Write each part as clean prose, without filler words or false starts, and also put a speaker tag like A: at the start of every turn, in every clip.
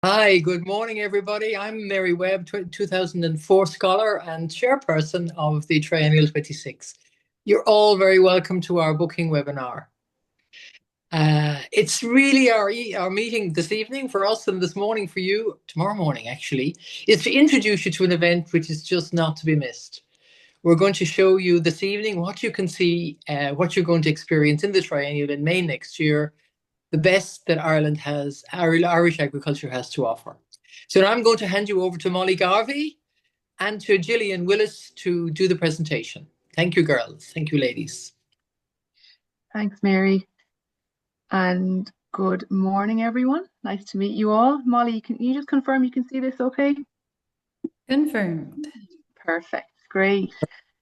A: Hi, good morning, everybody. I'm Mary Webb, 2004 scholar and chairperson of the Triennial 26. You're all very welcome to our booking webinar. It's really our meeting this evening for us and this morning for you, tomorrow morning actually, is to introduce you to an event which is just not to be missed. We're going to show you this evening what you can see, what you're going to experience in the Triennial in May next year, the best that Irish agriculture has to offer. So now I'm going to hand you over to Molly Garvey and to Gillian Willis to do the presentation. Thank you, girls. Thank you, ladies.
B: Thanks, Mary. And good morning, everyone. Nice to meet you all. Molly, can you just confirm you can see this okay?
C: Confirmed.
B: Perfect. Great.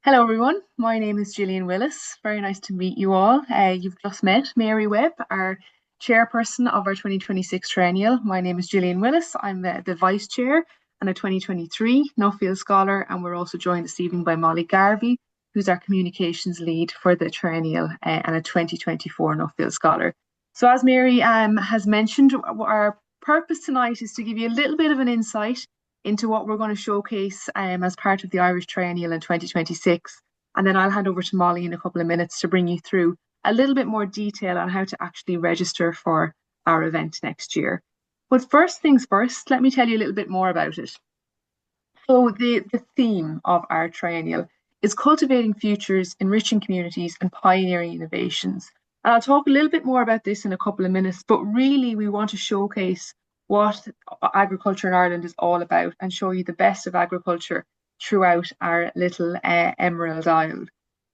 B: Hello, everyone. My name is Gillian Willis. Very nice to meet you all. You've just met Mary Webb, our chairperson of our 2026 Triennial. My name is Gillian Willis. I'm the vice chair and a 2023 Nuffield scholar. And we're also joined this evening by Molly Garvey, who's our communications lead for the Triennial and a 2024 Nuffield scholar. So as Mary has mentioned, our purpose tonight is to give you a little bit of an insight into what we're going to showcase as part of the Irish Triennial in 2026. And then I'll hand over to Molly in a couple of minutes to bring you through a little bit more detail on how to actually register for our event next year. But first things first, let me tell you a little bit more about it. So the theme of our Triennial is cultivating futures, enriching communities and pioneering innovations. And I'll talk a little bit more about this in a couple of minutes, but really we want to showcase what agriculture in Ireland is all about and show you the best of agriculture throughout our little Emerald Isle.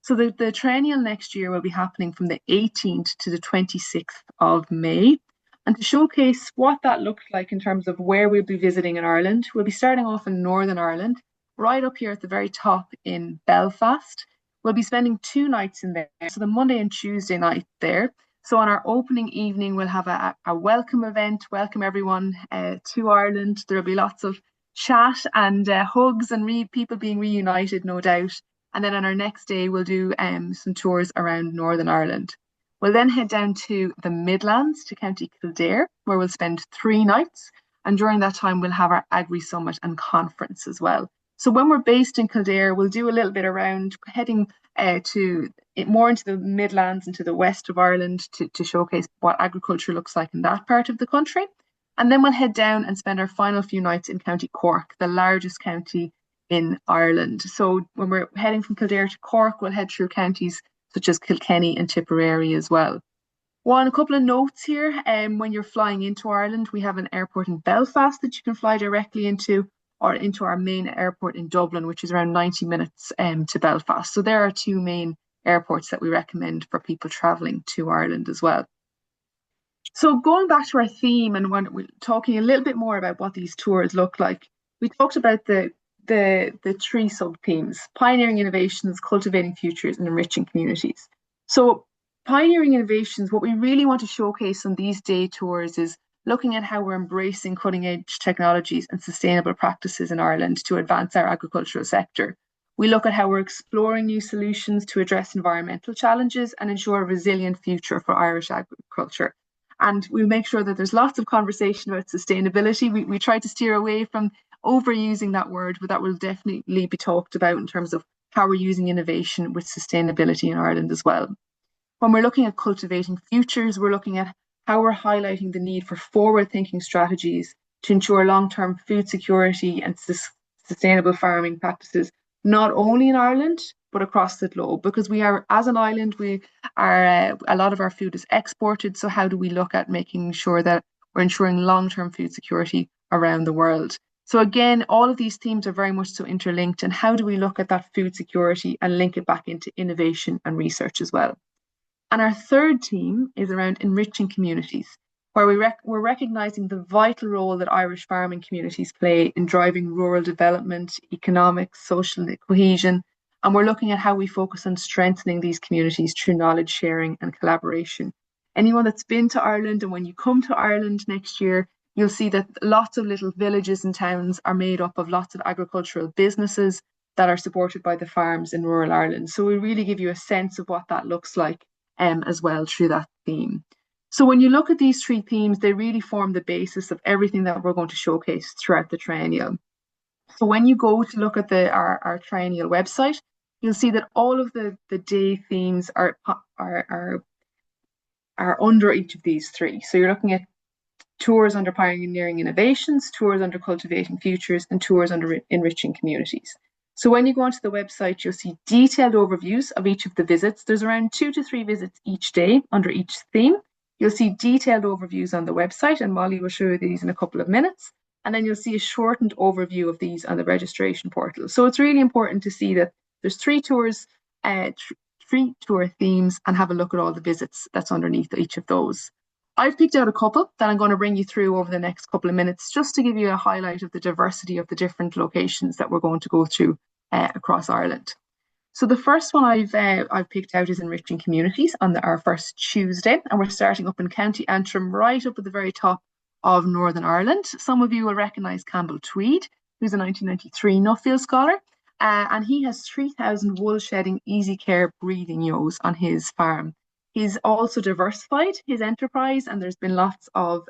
B: So the Triennial next year will be happening from the 18th to the 26th of May. And to showcase what that looks like in terms of where we'll be visiting in Ireland, we'll be starting off in Northern Ireland, right up here at the very top in Belfast. We'll be spending 2 nights in there, so the Monday and Tuesday night there. So on our opening evening, we'll have a welcome event, welcome everyone to Ireland. There'll be lots of chat and hugs and people being reunited, no doubt. And then on our next day, we'll do some tours around Northern Ireland. We'll then head down to the Midlands, to County Kildare, where we'll spend 3 nights. And during that time, we'll have our Agri Summit and conference as well. So when we're based in Kildare, we'll do a little bit around heading more into the Midlands and to the west of Ireland to showcase what agriculture looks like in that part of the country. And then we'll head down and spend our final few nights in County Cork, the largest county in Ireland. So when we're heading from Kildare to Cork, we'll head through counties such as Kilkenny and Tipperary as well. A couple of notes here. When you're flying into Ireland, we have an airport in Belfast that you can fly directly into, or into our main airport in Dublin, which is around 90 minutes to Belfast. So there are 2 main airports that we recommend for people travelling to Ireland as well. So going back to our theme and when we're talking a little bit more about what these tours look like, we talked about the 3 sub-themes: pioneering innovations, cultivating futures and enriching communities. So pioneering innovations, what we really want to showcase on these day tours is looking at how we're embracing cutting edge technologies and sustainable practices in Ireland to advance our agricultural sector. We look at how we're exploring new solutions to address environmental challenges and ensure a resilient future for Irish agriculture. And we make sure that there's lots of conversation about sustainability. We try to steer away from overusing that word, but that will definitely be talked about in terms of how we're using innovation with sustainability in Ireland as well. When we're looking at cultivating futures, we're looking at how we're highlighting the need for forward-thinking strategies to ensure long-term food security and sustainable farming practices, not only in Ireland, but across the globe. Because we are, as an island, a lot of our food is exported. So how do we look at making sure that we're ensuring long-term food security around the world? So again, all of these themes are very much so interlinked. And how do we look at that food security and link it back into innovation and research as well? And our third theme is around enriching communities, where we're recognising the vital role that Irish farming communities play in driving rural development, economics, social cohesion. And we're looking at how we focus on strengthening these communities through knowledge sharing and collaboration. Anyone that's been to Ireland, and when you come to Ireland next year, you'll see that lots of little villages and towns are made up of lots of agricultural businesses that are supported by the farms in rural Ireland. So we really give you a sense of what that looks like as well through that theme. So when you look at these three themes, they really form the basis of everything that we're going to showcase throughout the triennial. So when you go to look at our triennial website, you'll see that all of the day themes are under each of these three. So you're looking at tours under pioneering innovations, tours under cultivating futures, and tours under enriching communities. So when you go onto the website, you'll see detailed overviews of each of the visits. There's around 2 to 3 visits each day under each theme. You'll see detailed overviews on the website, and Molly will show you these in a couple of minutes. And then you'll see a shortened overview of these on the registration portal. So it's really important to see that there's 3 tours, 3 tour themes, and have a look at all the visits that's underneath each of those. I've picked out a couple that I'm going to bring you through over the next couple of minutes, just to give you a highlight of the diversity of the different locations that we're going to go through across Ireland. So the first one I've picked out is Enriching Communities on our first Tuesday, and we're starting up in County Antrim, right up at the very top of Northern Ireland. Some of you will recognise Campbell Tweed, who's a 1993 Nuffield scholar, and he has 3,000 wool shedding easy care breeding ewes on his farm. He's also diversified his enterprise, and there's been lots of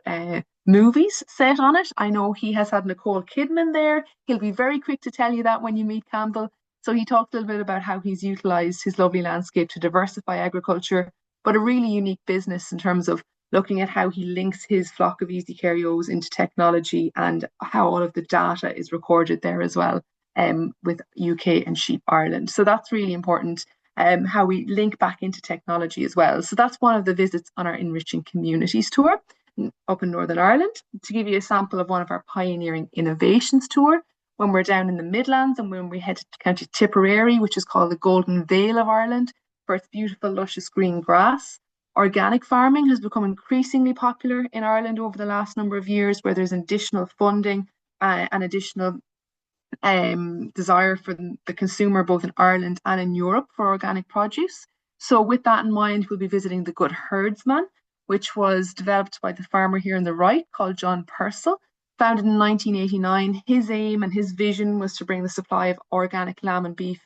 B: movies set on it. I know he has had Nicole Kidman there. He'll be very quick to tell you that when you meet Campbell. So he talked a little bit about how he's utilised his lovely landscape to diversify agriculture, but a really unique business in terms of looking at how he links his flock of easy care ewes into technology and how all of the data is recorded there as well, with UK and Sheep Ireland. So that's really important. How we link back into technology as well. So that's one of the visits on our Enriching Communities tour up in Northern Ireland. To give you a sample of one of our Pioneering Innovations tour, when we're down in the Midlands and when we head to County Tipperary, which is called the Golden Vale of Ireland, for its beautiful luscious green grass. Organic farming has become increasingly popular in Ireland over the last number of years, where there's additional funding and additional desire for the consumer both in Ireland and in Europe for organic produce. So with that in mind, we'll be visiting the Good Herdsman, which was developed by the farmer here on the right called John Purcell, founded in 1989. His aim and his vision was to bring the supply of organic lamb and beef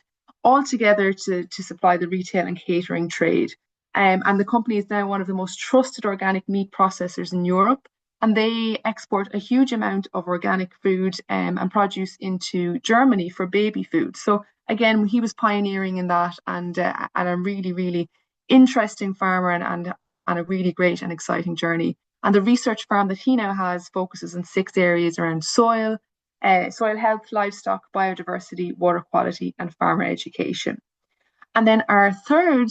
B: all together to supply the retail and catering trade. And the company is now one of the most trusted organic meat processors in Europe. And they export a huge amount of organic food and produce into Germany for baby food. So again, he was pioneering in that, and a really, really interesting farmer and a really great and exciting journey. And the research farm that he now has focuses on 6 areas around soil health, livestock, biodiversity, water quality, and farmer education. And then our third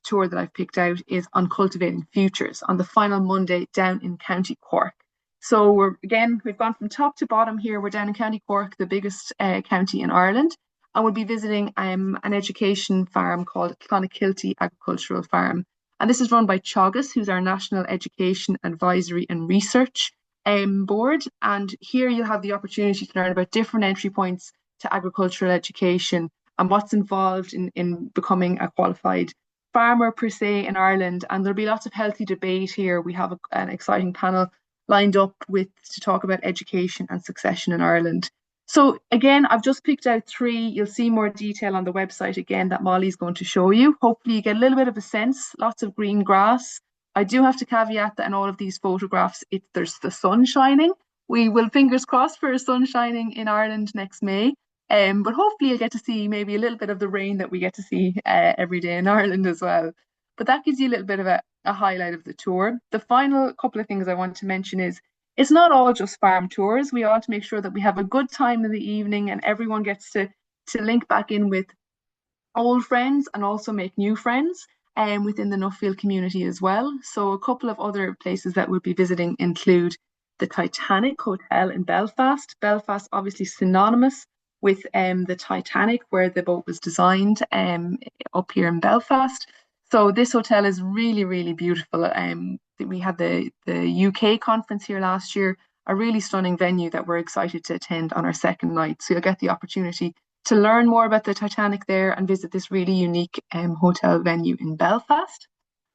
B: tour that I've picked out is on Cultivating Futures on the final Monday down in County Cork. So we've gone from top to bottom here. We're down in County Cork, the biggest county in Ireland, and we'll be visiting an education farm called Clonakilty Agricultural Farm. And this is run by Teagasc, who's our National Education Advisory and Research Board. And here you'll have the opportunity to learn about different entry points to agricultural education and what's involved in becoming a qualified farmer per se in Ireland. And there'll be lots of healthy debate here. We have an exciting panel lined up to talk about education and succession in Ireland. So again, I've just picked out 3. You'll see more detail on the website again that Molly's going to show you. Hopefully you get a little bit of a sense, lots of green grass. I do have to caveat that in all of these photographs, there's the sun shining. We will fingers crossed for sun shining in Ireland next May. But hopefully you'll get to see maybe a little bit of the rain that we get to see every day in Ireland as well. But that gives you a little bit of a highlight of the tour. The final couple of things I want to mention is it's not all just farm tours. We ought to make sure that we have a good time in the evening and everyone gets to link back in with old friends and also make new friends within the Nuffield community as well. So a couple of other places that we'll be visiting include the Titanic Hotel in Belfast. Belfast obviously synonymous with the Titanic, where the boat was designed up here in Belfast. So this hotel is really, really beautiful. We had the UK conference here last year, a really stunning venue that we're excited to attend on our second night. So you'll get the opportunity to learn more about the Titanic there and visit this really unique hotel venue in Belfast.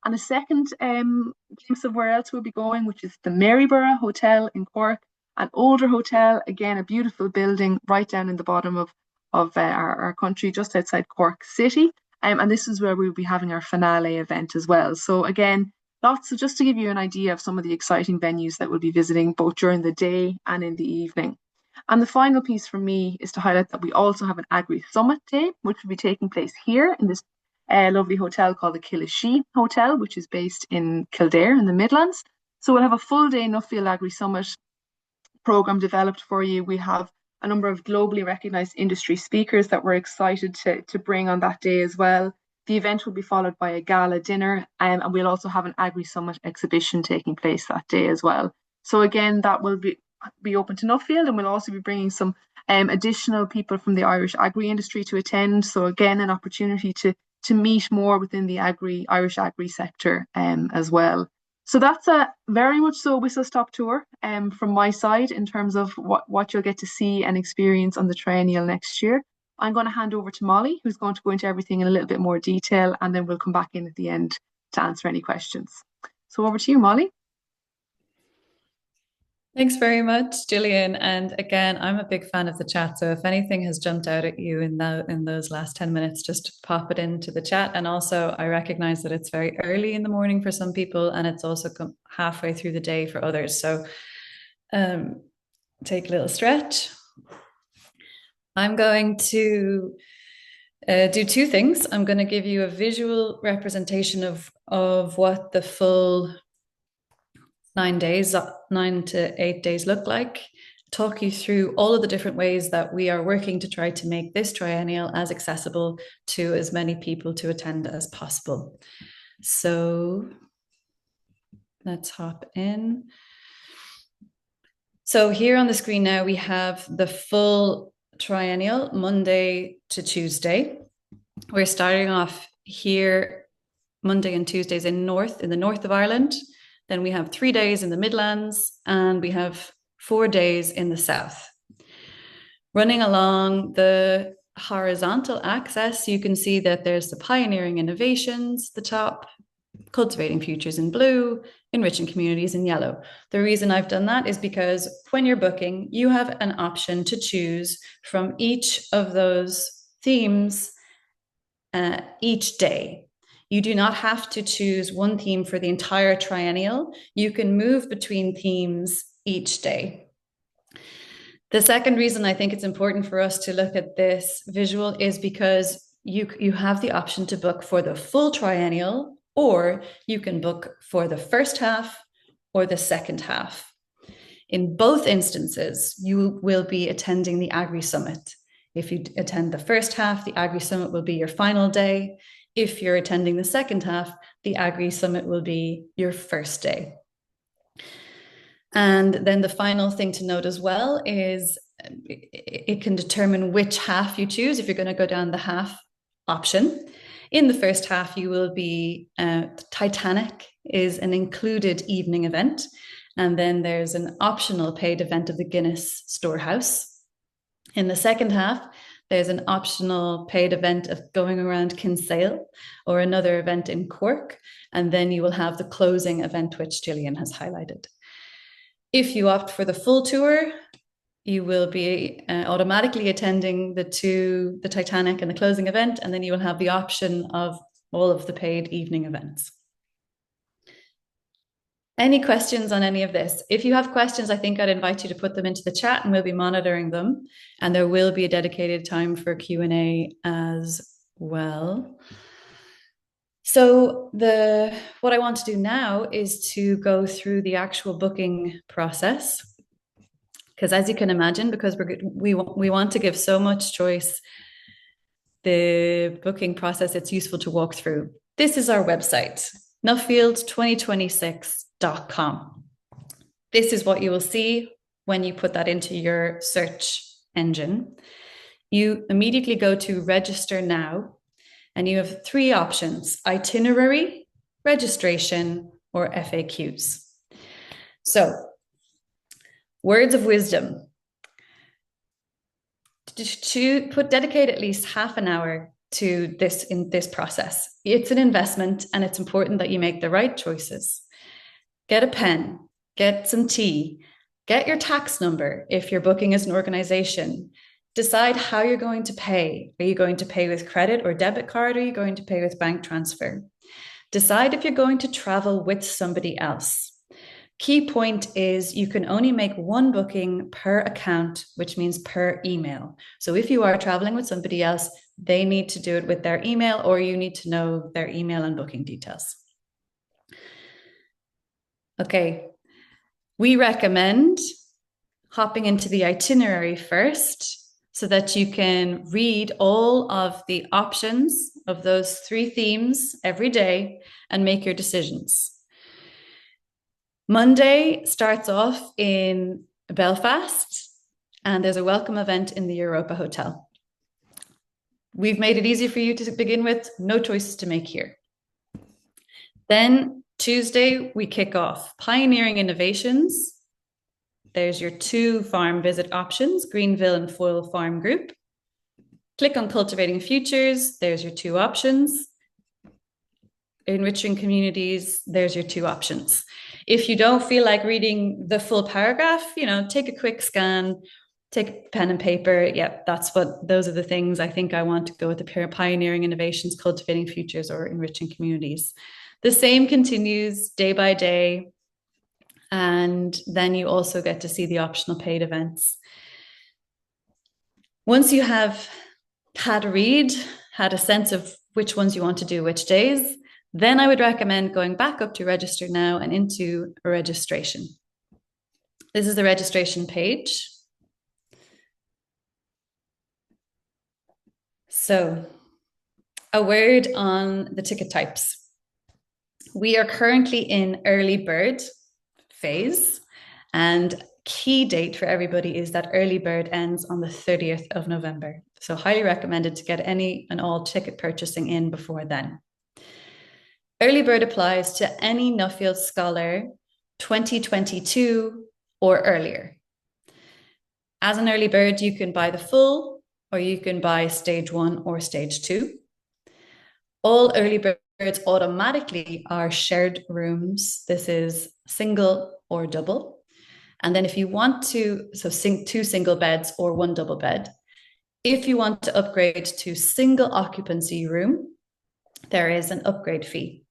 B: And a second glimpse of where else we'll be going, which is the Maryborough Hotel in Cork, an older hotel, again, a beautiful building right down in the bottom of our country, just outside Cork City. And this is where we'll be having our finale event as well. So again, lots. So just to give you an idea of some of the exciting venues that we'll be visiting both during the day and in the evening. And the final piece from me is to highlight that we also have an Agri Summit Day, which will be taking place here in this lovely hotel called the Killashee Hotel, which is based in Kildare in the Midlands. So we'll have a full day Nuffield Agri Summit program developed for you. We have a number of globally recognized industry speakers that we're excited to bring on that day as well. The event will be followed by a gala dinner, and we'll also have an Agri Summit exhibition taking place that day as well. So again, that will be open to Nuffield, and we'll also be bringing some additional people from the Irish agri industry to attend. So again, an opportunity to meet more within the Irish agri sector as well. So that's a very much so whistle-stop tour from my side in terms of what you'll get to see and experience on the Triennial next year. I'm going to hand over to Molly, who's going to go into everything in a little bit more detail, and then we'll come back in at the end to answer any questions. So over to you, Molly.
C: Thanks very much, Gillian. And again, I'm a big fan of the chat. So if anything has jumped out at you in those last 10 minutes, just pop it into the chat. And also, I recognize that it's very early in the morning for some people, and it's also halfway through the day for others. So take a little stretch. I'm going to do two things. I'm going to give you a visual representation of what the full 9 to 8 days look like, talk you through all of the different ways that we are working to try to make this triennial as accessible to as many people to attend as possible. So let's hop in. So here on the screen now, we have the full triennial, Monday to Tuesday. We're starting off here Monday and Tuesdays in the north of Ireland. Then we have 3 days in the Midlands, and we have 4 days in the south. Running along the horizontal axis, you can see that there's the pioneering innovations, the top, cultivating futures in blue, enriching communities in yellow. The reason I've done that is because when you're booking, you have an option to choose from each of those themes each day. You do not have to choose one theme for the entire triennial. You can move between themes each day. The second reason I think it's important for us to look at this visual is because you have the option to book for the full triennial, or you can book for the first half or the second half. In both instances, you will be attending the Agri Summit. If you attend the first half, the Agri Summit will be your final day. If you're attending the second half, the Agri Summit will be your first day. And then the final thing to note as well is it can determine which half you choose if you're going to go down the half option. In the first half, you will be Titanic is an included evening event. And then there's an optional paid event of the Guinness Storehouse. In the second half, there's an optional paid event of going around Kinsale or another event in Cork. And then you will have the closing event, which Gillian has highlighted. If you opt for the full tour, you will be automatically attending the Titanic and the closing event. And then you will have the option of all of the paid evening events. Any questions on any of this? If you have questions, I think I'd invite you to put them into the chat and we'll be monitoring them. And there will be a dedicated time for Q&A as well. So what I want to do now is to go through the actual booking process. Because as you can imagine, because we want to give so much choice, the booking process, it's useful to walk through. This is our website, Nuffield2026.com. This is what you will see when you put that into your search engine. You immediately go to register now, and you have 3 options: itinerary, registration, or FAQs. So, words of wisdom. Dedicate at least half an hour to this in this process. It's an investment, and it's important that you make the right choices. Get a pen, get some tea, get your tax number if you're booking as an organization. Decide how you're going to pay. Are you going to pay with credit or debit card? Or are you going to pay with bank transfer? Decide if you're going to travel with somebody else. Key point is you can only make one booking per account, which means per email. So if you are traveling with somebody else, they need to do it with their email, or you need to know their email and booking details. Okay, we recommend hopping into the itinerary first so that you can read all of the options of those 3 themes every day and make your decisions. Monday starts off in Belfast, and there's a welcome event in the Europa Hotel. We've made it easy for you to begin with, no choices to make here. Then Tuesday, we kick off Pioneering Innovations. There's your 2 farm visit options, Greenville and Foyle Farm Group. Click on Cultivating Futures. There's your 2 options. Enriching Communities. There's your 2 options. If you don't feel like reading the full paragraph, take a quick scan, take a pen and paper. Yeah, those are the things I think I want to go with the Pioneering Innovations, Cultivating Futures, or Enriching Communities. The same continues day by day. And then you also get to see the optional paid events. Once you have had a read, had a sense of which ones you want to do which days, then I would recommend going back up to Register Now and into a registration. This is the registration page. So, a word on the ticket types. We are currently in early bird phase, and key date for everybody is that early bird ends on the 30th of November. So highly recommended to get any and all ticket purchasing in before then. Early bird applies to any Nuffield Scholar 2022 or earlier. As an early bird, you can buy the full, or you can buy stage 1 or stage 2. All early birds automatically are shared rooms. This is single or double. And then if you want to, 2 single beds or 1 double bed. If you want to upgrade to single occupancy room, there is an upgrade fee,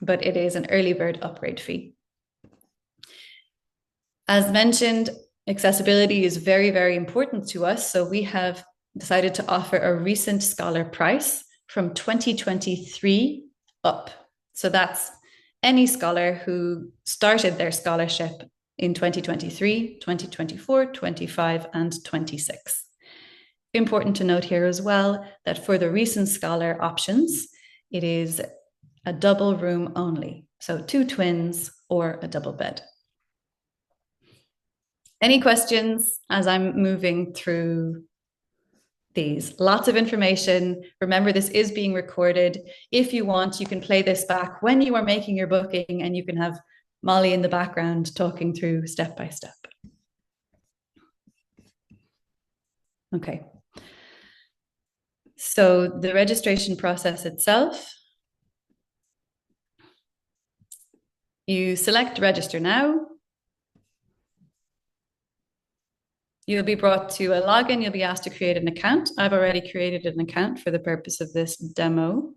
C: but it is an early bird upgrade fee. As mentioned, accessibility is very, very important to us. So we have decided to offer a recent scholar price from 2023 up. So that's any scholar who started their scholarship in 2023, 2024, 25, and 26. Important to note here as well that for the recent scholar options, it is a double room only. So 2 twins or a double bed. Any questions as I'm moving through these? Lots of information. Remember, this is being recorded. If you want, you can play this back when you are making your booking, and you can have Molly in the background talking through step by step. Okay. So the registration process itself, you select Register Now. You'll be brought to a login. You'll be asked to create an account. I've already created an account for the purpose of this demo.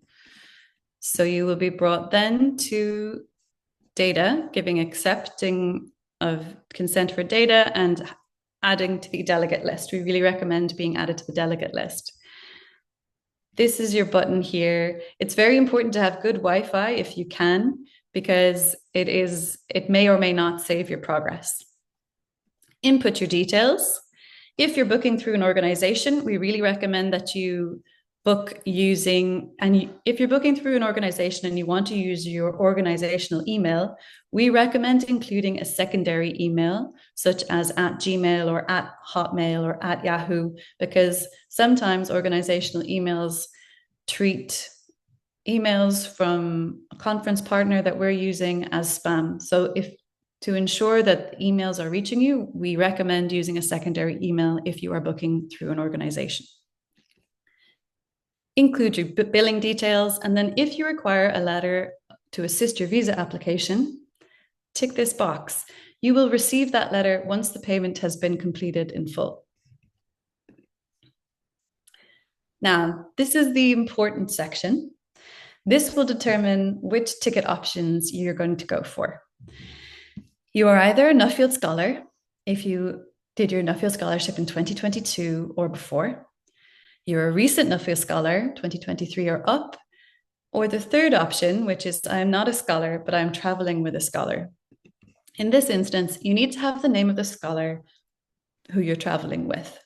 C: So you will be brought then to data, accepting of consent for data and adding to the delegate list. We really recommend being added to the delegate list. This is your button here. It's very important to have good Wi-Fi if you can, because it may or may not save your progress. Input your details. If you're booking through an organization, we really recommend that you book using, if you're booking through an organization and you want to use your organizational email, we recommend including a secondary email, such as @Gmail or @Hotmail or @Yahoo, because sometimes organizational emails treat emails from a conference partner that we're using as spam. So to ensure that emails are reaching you, we recommend using a secondary email if you are booking through an organization. Include your billing details, and then if you require a letter to assist your visa application, tick this box. You will receive that letter once the payment has been completed in full. Now, this is the important section. This will determine which ticket options you're going to go for. You are either a Nuffield Scholar, if you did your Nuffield Scholarship in 2022 or before. You're a recent Nuffield Scholar, 2023 or up, or the third option, which is I'm not a scholar, but I'm traveling with a scholar. In this instance, you need to have the name of the scholar who you're traveling with.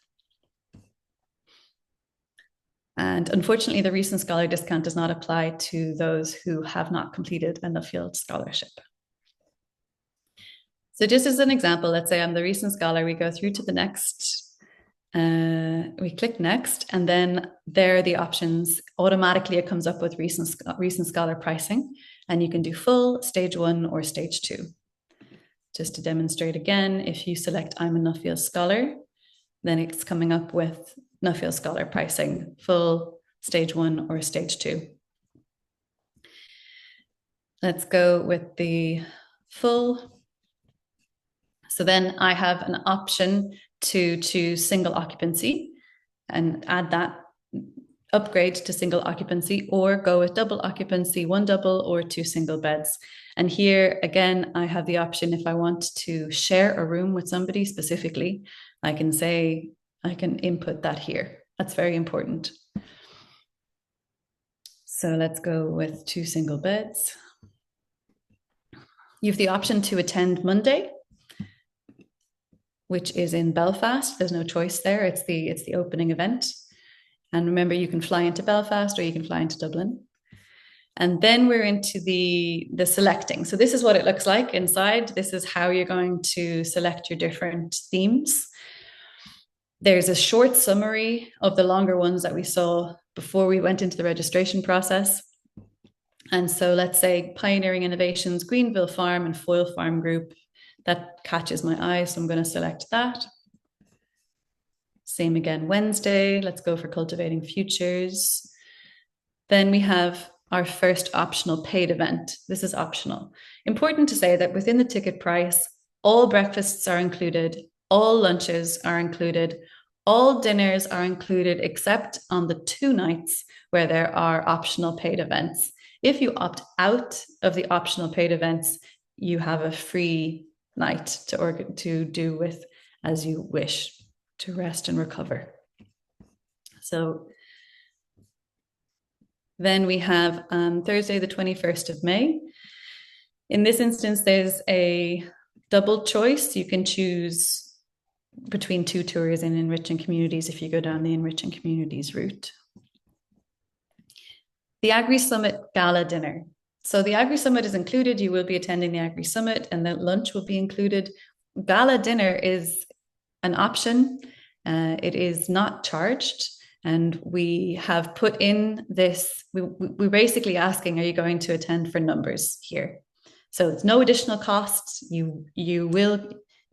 C: And unfortunately, the recent scholar discount does not apply to those who have not completed a Nuffield Scholarship. So just as an example, let's say I'm the recent scholar, we go through to the next, we click next, and then there are the options. Automatically, it comes up with recent scholar pricing, and you can do full, stage 1, or stage 2. Just to demonstrate again, if you select I'm a Nuffield Scholar, then it's coming up with Nuffield Scholar pricing, full, stage 1, or stage 2. Let's go with the full. So then I have an option to choose single occupancy and add that upgrade to single occupancy, or go with double occupancy, 1 double or 2 single beds. And here again, I have the option if I want to share a room with somebody specifically, I can input that here. That's very important. So let's go with 2 single beds. You have the option to attend Monday, which is in Belfast. There's no choice there. It's the opening event. And remember, you can fly into Belfast or you can fly into Dublin. And then we're into the selecting. So this is what it looks like inside. This is how you're going to select your different themes. There's a short summary of the longer ones that we saw before we went into the registration process. And so let's say Pioneering Innovations, Greenville Farm and Foyle Farm Group. That catches my eye, so I'm going to select that. Same again, Wednesday. Let's go for Cultivating Futures. Then we have our first optional paid event. This is optional. Important to say that within the ticket price, all breakfasts are included, all lunches are included, all dinners are included, except on the 2 nights where there are optional paid events. If you opt out of the optional paid events, you have a free night to do with as you wish, to rest and recover. So then we have Thursday, the 21st of May. In this instance, there's a double choice. You can choose between 2 tours in Enriching Communities if you go down the Enriching Communities route. The Agri Summit Gala Dinner. So the Agri Summit is included. You will be attending the Agri Summit, and the lunch will be included. Gala dinner is an option. It is not charged. And we have put in this, we're basically asking, are you going to attend for numbers here? So it's no additional costs. You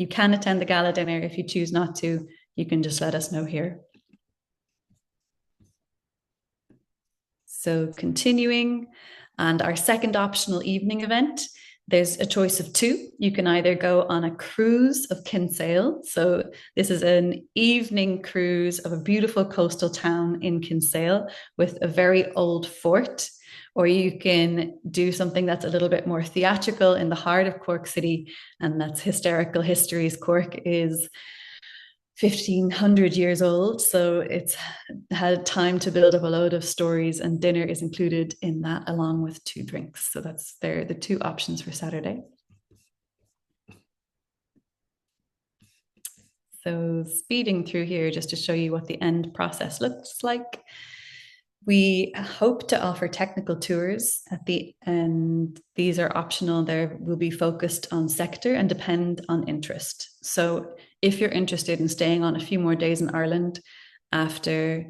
C: can attend the gala dinner. If you choose not to, you can just let us know here. So continuing, and our second optional evening event, there's a choice of 2. You can either go on a cruise of Kinsale. So this is an evening cruise of a beautiful coastal town in Kinsale with a very old fort, or you can do something that's a little bit more theatrical in the heart of Cork City, and that's Hysterical Histories. Cork is 1,500 years old, so it's had time to build up a load of stories, and dinner is included in that along with 2 drinks. So that's the 2 options for Saturday. So speeding through here just to show you what the end process looks like. We hope to offer technical tours at the end. These are optional. They will be focused on sector and depend on interest. So if you're interested in staying on a few more days in Ireland after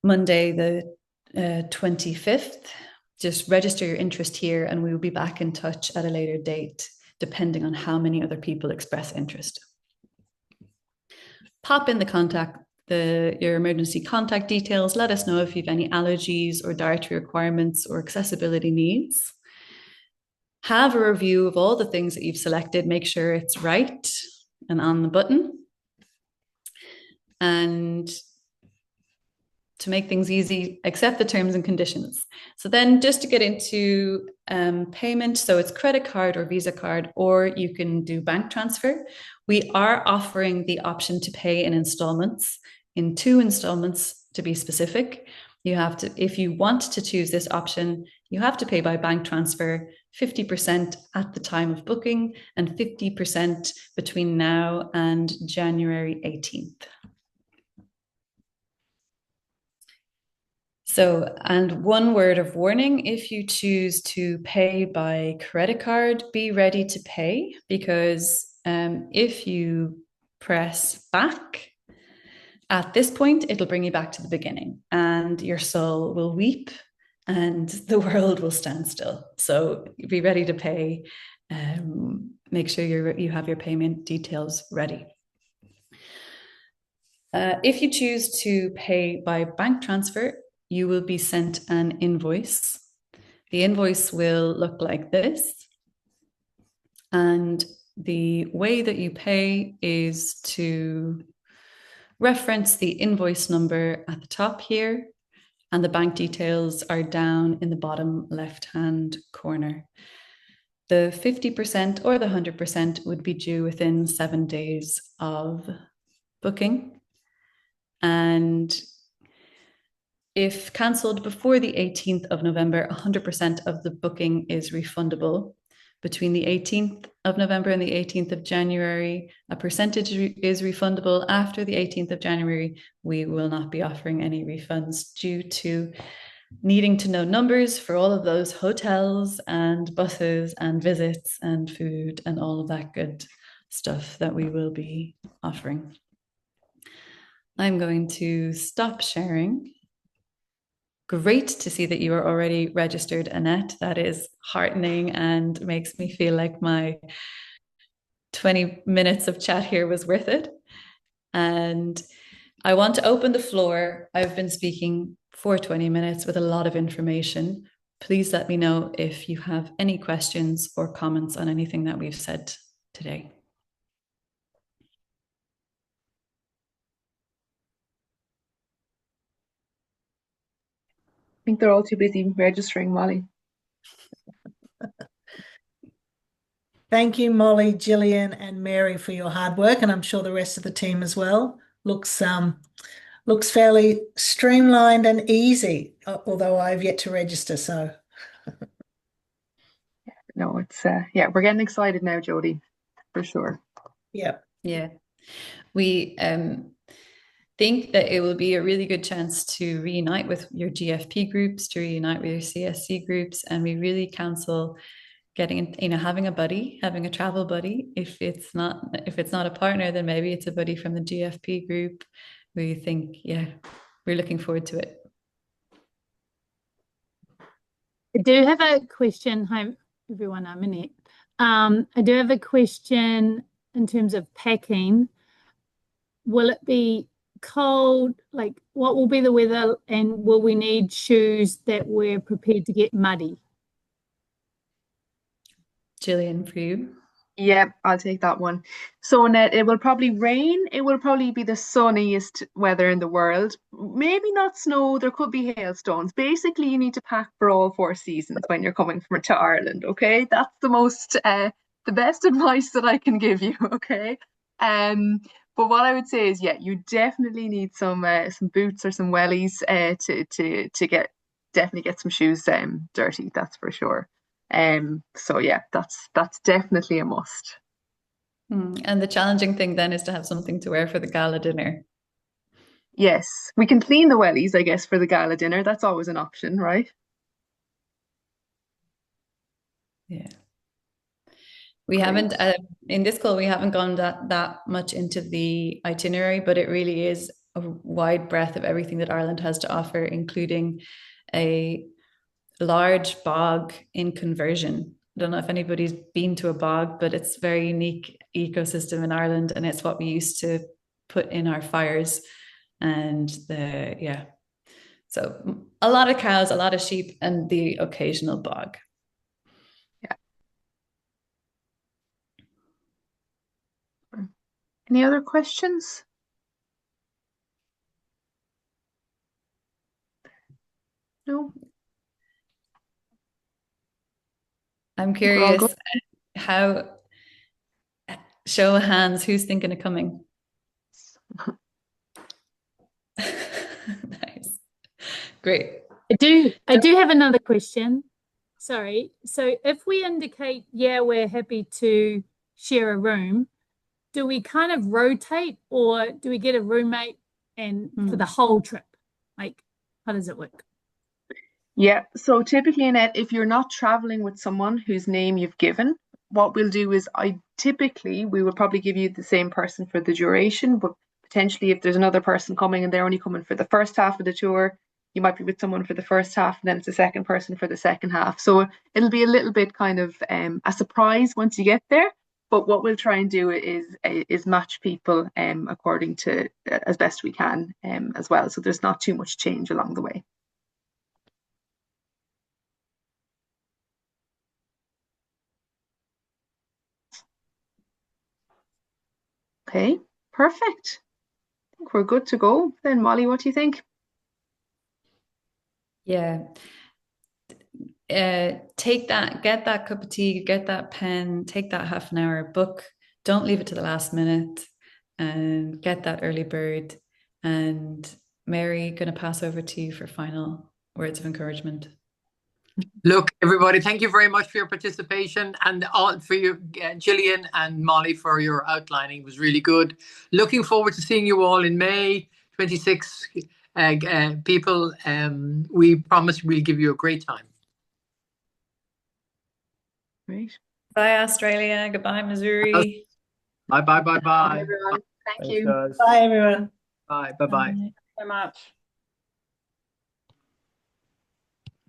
C: Monday, the 25th, just register your interest here and we will be back in touch at a later date, depending on how many other people express interest. Pop in your emergency contact details. Let us know if you have any allergies or dietary requirements or accessibility needs. Have a review of all the things that you've selected. Make sure it's right and on the button. And to make things easy, accept the terms and conditions. So then just to get into payment, so it's credit card or Visa card, or you can do bank transfer. We are offering the option to pay in installments, in 2 installments to be specific. You have to, if you want to choose this option, you have to pay by bank transfer 50% at the time of booking and 50% between now and January 18th. So, and one word of warning, if you choose to pay by credit card, be ready to pay, because if you press back at this point, it'll bring you back to the beginning and your soul will weep and the world will stand still. So be ready to pay. Make sure you have your payment details ready. If you choose to pay by bank transfer, you will be sent an invoice. The invoice will look like this. And the way that you pay is to reference the invoice number at the top here, and the bank details are down in the bottom left-hand corner. The 50% or the 100% would be due within 7 days of booking. And if cancelled before the 18th of November, 100% of the booking is refundable. Between the 18th of November and the 18th of January, a percentage is refundable. After the 18th of January, we will not be offering any refunds due to needing to know numbers for all of those hotels and buses and visits and food and all of that good stuff that we will be offering. I'm going to stop sharing. Great to see that you are already registered, Annette. That is heartening and makes me feel like my 20 minutes of chat here was worth it. And I want to open the floor. I've been speaking for 20 minutes with a lot of information. Please let me know if you have any questions or comments on anything that we've said today.
B: I think they're all too busy registering, Molly.
D: Thank you, Molly, Gillian, and Mary for your hard work, and I'm sure the rest of the team as well. Looks fairly streamlined and easy, although I've yet to register. So,
B: No, it's yeah, we're getting excited now, Jodie, for sure.
D: yeah.
C: We think that it will be a really good chance to reunite with your GFP groups, to reunite with your CSC groups, and we really counsel getting, having a buddy, having a travel buddy. If it's not a partner, then maybe it's a buddy from the GFP group. We think, we're looking forward to it.
E: I do have a question. Hi, everyone. I'm Annette. I do have a question in terms of packing. Will it be cold? Like, what will be the weather, and will we need shoes that we're prepared to get muddy?
C: Gillian, for you.
B: Yeah, I'll take that one. So, Annette, it will probably rain. It will probably be the sunniest weather in the world. Maybe not snow. There could be hailstones. Basically, you need to pack for all 4 seasons when you're coming to Ireland. Okay, that's the best advice that I can give you. Okay, but what I would say is, you definitely need some boots or some wellies to definitely get some shoes dirty. That's for sure. So yeah, that's definitely a must.
C: And the challenging thing then is to have something to wear for the gala dinner.
B: Yes, we can clean the wellies, I guess, for the gala dinner. That's always an option, right?
C: Yeah. We haven't, in this call, we haven't gone that much into the itinerary, but it really is a wide breadth of everything that Ireland has to offer, including a large bog in conversion. I don't know if anybody's been to a bog, but it's a very unique ecosystem in Ireland, and it's what we used to put in our fires. And so a lot of cows, a lot of sheep, and the occasional bog.
B: Yeah. Any other questions? No?
C: I'm
B: We're all
C: curious, show of hands, who's thinking of coming? Nice. Great.
E: I do have another question. Sorry. So if we indicate, yeah, we're happy to share a room, do we kind of rotate, or do we get a roommate and for the whole trip? Like, how does it work?
B: Yeah, so typically, Annette, if you're not traveling with someone whose name you've given, what we'll do is we will probably give you the same person for the duration, but potentially if there's another person coming and they're only coming for the first half of the tour, you might be with someone for the first half and then it's a second person for the second half. So it'll be a little bit kind of a surprise once you get there. But what we'll try and do is match people according to as best we can as well. So there's not too much change along the way. Okay, perfect. I think we're good to go. Then Molly, what do you think?
C: Yeah. Get that cup of tea, get that pen, take that half an hour, book. Don't leave it to the last minute, and get that early bird. And Mary, going to pass over to you for final words of encouragement.
A: Look, everybody, thank you very much for your participation, and all for you, Gillian and Molly, for your outlining. It was really good. Looking forward to seeing you all in May 26. People, we promise we'll give you a great time.
B: Great.
C: Bye, Australia. Goodbye, Missouri.
A: Bye, bye, bye,
B: Bye,
A: bye.
B: everyone. Thank
F: Thanks,
B: you.
F: guys.
D: Bye, everyone.
A: Bye, bye, bye.
C: Bye.
F: Thank you so much.